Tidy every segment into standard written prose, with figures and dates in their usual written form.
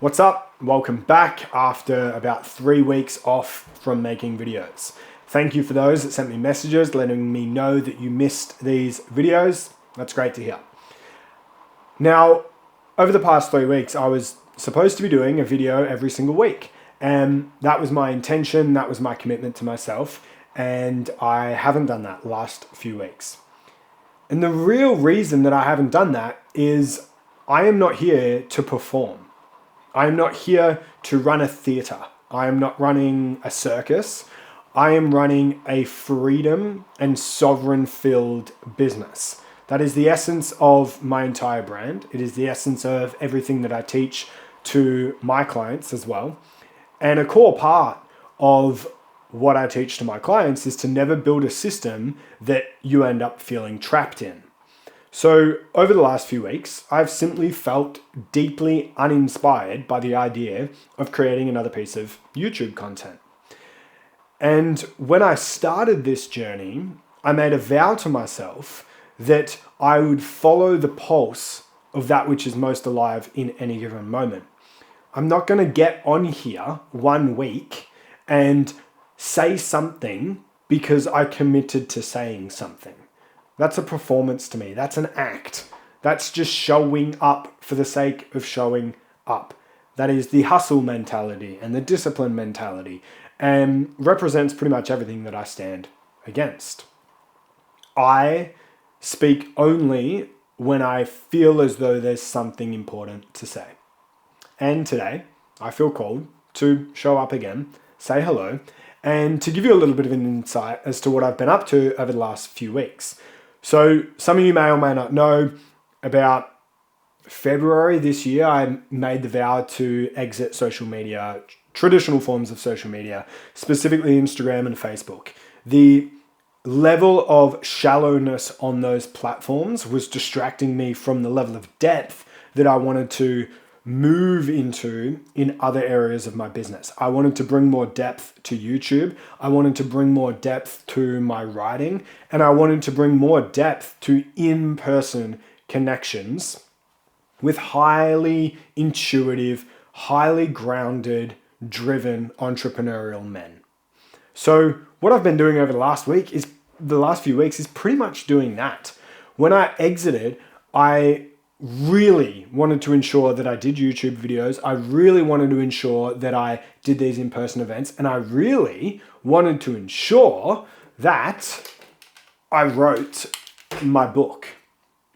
What's up? Welcome back after about 3 weeks off from making videos. Thank you for those that sent me messages letting me know that you missed these videos. That's great to hear. Now, over the past 3 weeks, I was supposed to be doing a video every single week. And that was my intention, that was my commitment to myself. And I haven't done that last few weeks. And the real reason that I haven't done that is I am not here to perform. I am not here to run a theater. I am not running a circus. I am running a freedom and sovereign-filled business. That is the essence of my entire brand. It is the essence of everything that I teach to my clients as well. And a core part of what I teach to my clients is to never build a system that you end up feeling trapped in. So over the last few weeks, I've simply felt deeply uninspired by the idea of creating another piece of YouTube content. And when I started this journey, I made a vow to myself that I would follow the pulse of that which is most alive in any given moment. I'm not going to get on here 1 week and say something because I committed to saying something. That's a performance to me. That's an act. That's just showing up for the sake of showing up. That is the hustle mentality and the discipline mentality, and represents pretty much everything that I stand against. I speak only when I feel as though there's something important to say. And today, I feel called to show up again, say hello, and to give you a little bit of an insight as to what I've been up to over the last few weeks. So some of you may or may not know, about February this year, I made the vow to exit social media, traditional forms of social media, specifically Instagram and Facebook. The level of shallowness on those platforms was distracting me from the level of depth that I wanted to move into in other areas of my business. I wanted to bring more depth to YouTube. I wanted to bring more depth to my writing, and I wanted to bring more depth to in-person connections with highly intuitive, highly grounded, driven entrepreneurial men. So what I've been doing over the last few weeks is pretty much doing that. When I exited, I really wanted to ensure that I did YouTube videos. I really wanted to ensure that I did these in-person events. And I really wanted to ensure that I wrote my book,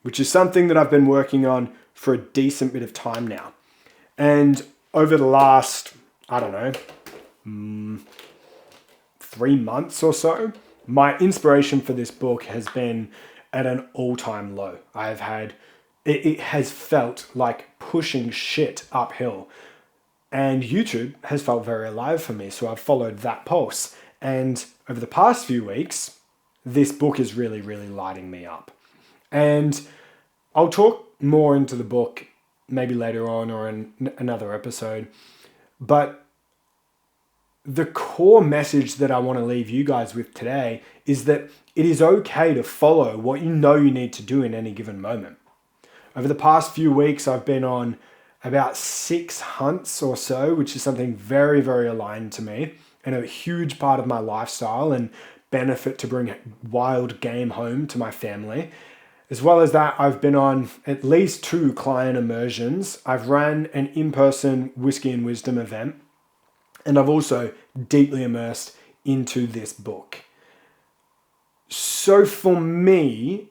which is something that I've been working on for a decent bit of time now. And over the last, 3 months or so, my inspiration for this book has been at an all-time low. It has felt like pushing shit uphill. And YouTube has felt very alive for me, so I've followed that pulse. And over the past few weeks, this book is really, really lighting me up. And I'll talk more into the book maybe later on or in another episode. But the core message that I want to leave you guys with today is that it is okay to follow what you know you need to do in any given moment. Over the past few weeks, I've been on about 6 hunts or so, which is something very, very aligned to me and a huge part of my lifestyle and benefit to bring wild game home to my family. As well as that, I've been on at least 2 client immersions. I've ran an in-person Whiskey and Wisdom event, and I've also deeply immersed into this book. So for me,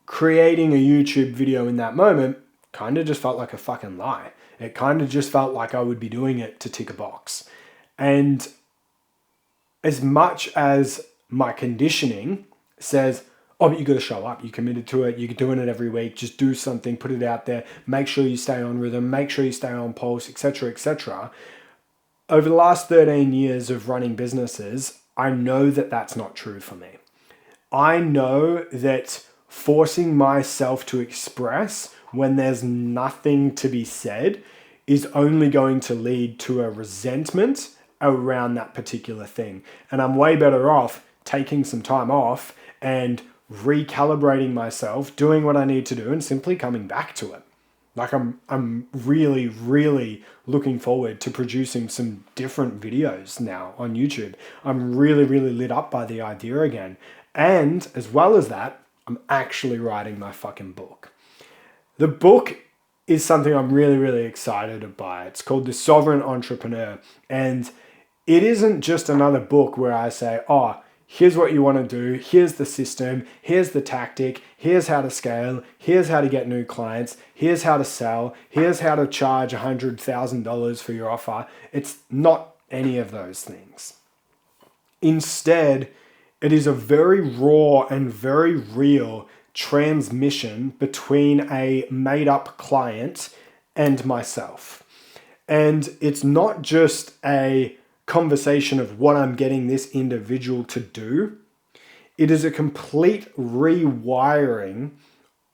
creating a YouTube video in that moment kind of just felt like a fucking lie. It kind of just felt like I would be doing it to tick a box. And as much as my conditioning says, oh, but you got to show up, you committed to it, you're doing it every week, just do something, put it out there, make sure you stay on rhythm, make sure you stay on pulse, etc., etc. Over the last 13 years of running businesses, I know that that's not true for me. I know that forcing myself to express when there's nothing to be said is only going to lead to a resentment around that particular thing. And I'm way better off taking some time off and recalibrating myself, doing what I need to do, and simply coming back to it. Like I'm really, really looking forward to producing some different videos now on YouTube. I'm really, really lit up by the idea again. And as well as that, I'm actually writing my fucking book. The book is something I'm really, really excited by. It's called The Sovereign Entrepreneur. And it isn't just another book where I say, oh, here's what you want to do, here's the system, here's the tactic, here's how to scale, here's how to get new clients, here's how to sell, here's how to charge $100,000 for your offer. It's not any of those things. Instead, it is a very raw and very real transmission between a made-up client and myself. And it's not just a conversation of what I'm getting this individual to do. It is a complete rewiring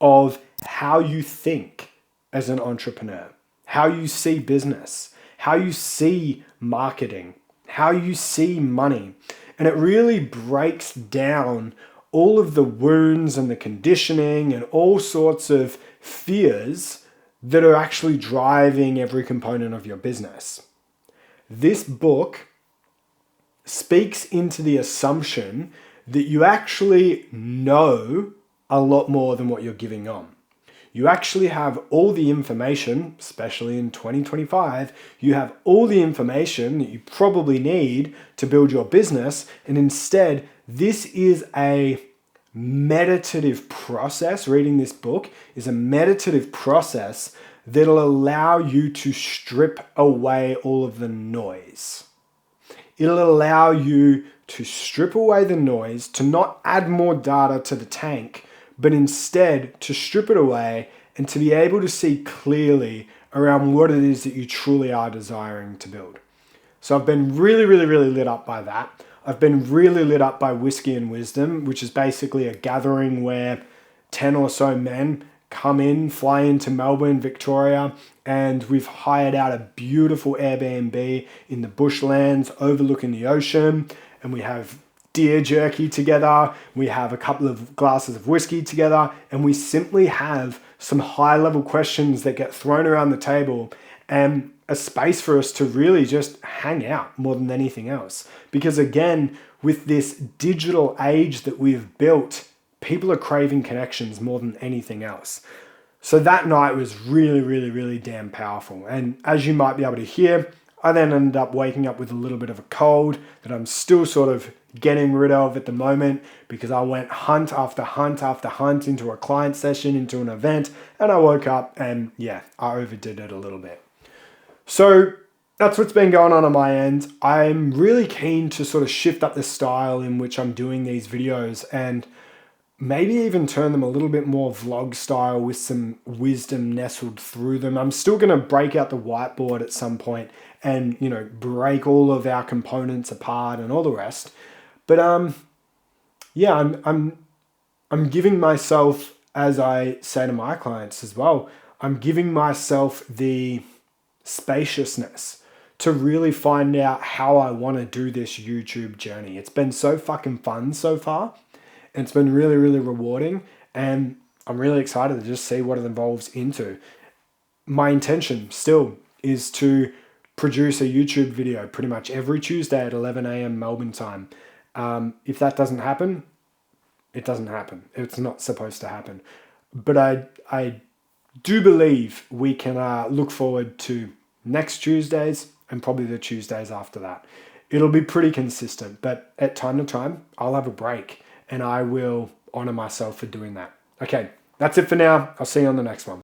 of how you think as an entrepreneur, how you see business, how you see marketing, how you see money. And it really breaks down all of the wounds and the conditioning and all sorts of fears that are actually driving every component of your business. This book speaks into the assumption that you actually know a lot more than what you're giving on. You actually have all the information, especially in 2025, you have all the information that you probably need to build your business. And instead, this is a meditative process. Reading this book is a meditative process that'll allow you to strip away all of the noise. It'll allow you to strip away the noise, to not add more data to the tank, but instead to strip it away and to be able to see clearly around what it is that you truly are desiring to build. So I've been really, really, really lit up by that. I've been really lit up by Whiskey and Wisdom, which is basically a gathering where 10 or so men come in, fly into Melbourne, Victoria, and we've hired out a beautiful Airbnb in the bushlands overlooking the ocean, and we have deer jerky together, we have a couple of glasses of whiskey together, and we simply have some high-level questions that get thrown around the table and a space for us to really just hang out more than anything else. Because again, with this digital age that we've built, people are craving connections more than anything else. So that night was really, really, really damn powerful. And as you might be able to hear, I then ended up waking up with a little bit of a cold that I'm still sort of getting rid of at the moment, because I went hunt after hunt after hunt into a client session, into an event, and I woke up and yeah, I overdid it a little bit. So that's what's been going on my end. I'm really keen to sort of shift up the style in which I'm doing these videos and maybe even turn them a little bit more vlog style with some wisdom nestled through them. I'm still going to break out the whiteboard at some point and, you know, break all of our components apart and all the rest. But yeah, I'm giving myself, as I say to my clients as well, I'm giving myself the spaciousness to really find out how I want to do this YouTube journey. It's been so fucking fun so far. And it's been really, really rewarding. And I'm really excited to just see what it evolves into. My intention still is to produce a YouTube video pretty much every Tuesday at 11 a.m. Melbourne time. If that doesn't happen, it doesn't happen. It's not supposed to happen. But I do believe we can look forward to next Tuesdays and probably the Tuesdays after that. It'll be pretty consistent, but at time to time, I'll have a break and I will honor myself for doing that. Okay, that's it for now. I'll see you on the next one.